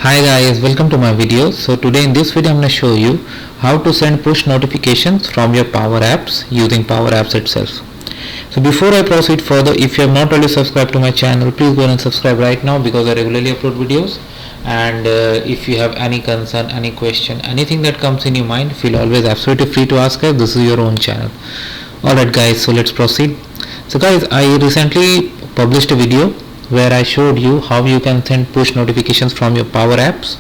Hi guys, welcome to my video. So today in this video I'm going to show you how to send push notifications from your Power Apps using Power Apps itself. So before I proceed further, if you have not already subscribed to my channel, please go and subscribe right now because I regularly upload videos. And if you have any concern, any question, anything that comes in your mind, feel always absolutely free to ask us. This is your own channel. Alright guys, so let's proceed. So guys, I recently published a video where I showed you how you can send push notifications from your Power Apps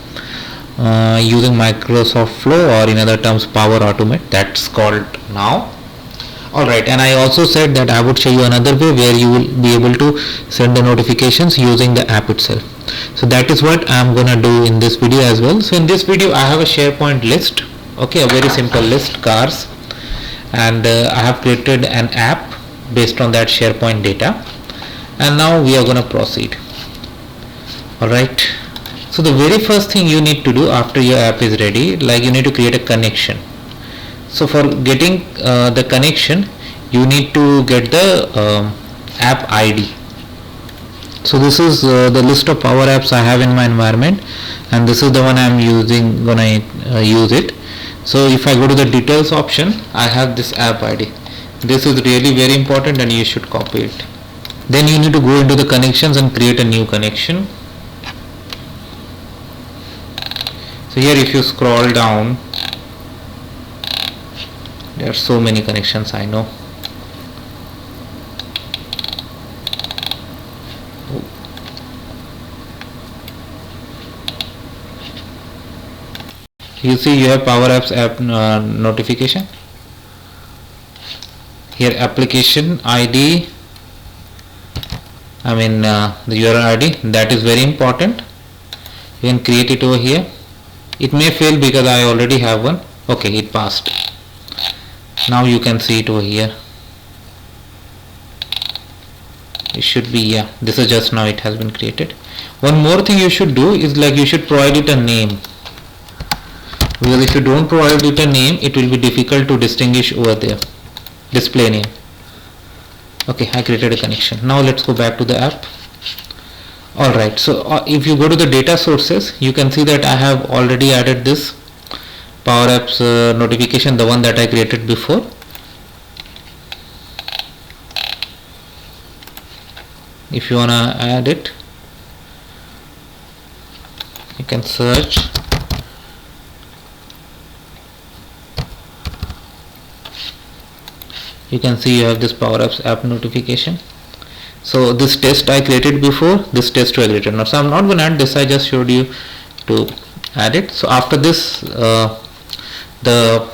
using Microsoft Flow, or in other terms Power Automate, that's called now. Alright, and I also said that I would show you another way where you will be able to send the notifications using the app itself. So that is what I am gonna do in this video as well. So in this video I have a SharePoint list, okay, a very simple list, cars, and I have created an app based on that SharePoint data. And now we are going to proceed. Alright, so the very first thing you need to do after your app is ready, like you need to create a connection. So for getting the connection, you need to get the app ID. So this is the list of Power Apps I have in my environment, and this is the one I am using, gonna use it. So if I go to the details option, I have this app ID. This is really very important and you should copy it. Then you need to go into the connections and create a new connection. So here if you scroll down, there are so many connections, I know. You see you have Power Apps app notification. Here application ID, the URL ID, that is very important. You can create it over here. It may fail because I already have one. Okay, it passed. Now you can see it over here. It should be, yeah, this is just now it has been created. One more thing you should do is like you should provide it a name. Because if you don't provide it a name, it will be difficult to distinguish over there. Display name. Okay, I created a connection. Now let's go back to the app. Alright, so if you go to the data sources, you can see that I have already added this Power Apps notification, the one that I created before. If you wanna add it, you can search. You can see you have this Power Apps app notification. So this test I created before, this test I created now. So I'm not going to add this, I just showed you to add it. So after this, the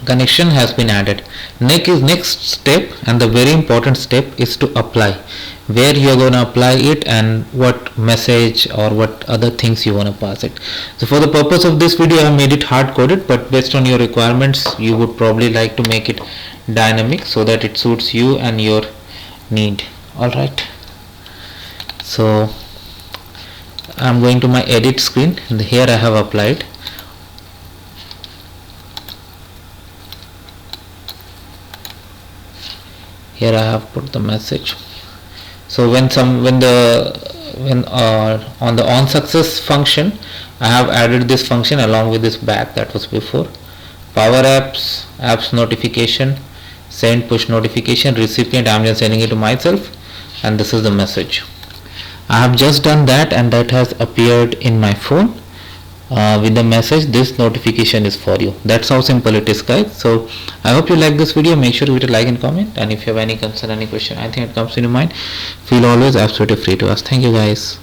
connection has been added. Next step, and the very important step, is to apply. Where you are going to apply it and what message or what other things you want to pass it. So for the purpose of this video I have made it hard coded, but based on your requirements you would probably like to make it dynamic so that it suits you and your need. Alright, so I'm going to my edit screen and here I have applied. Here I have put the message. So when on the on success function, I have added this function along with this back that was before. Power apps notification, send push notification, recipient, I am just sending it to myself, and this is the message. I have just done that and that has appeared in my phone with the message, this notification is for you. That's how simple it is, guys. So I hope you like this video. Make sure to hit a like and comment, and if you have any concern, any question, anything that comes to your mind, feel always absolutely free to ask. Thank you guys.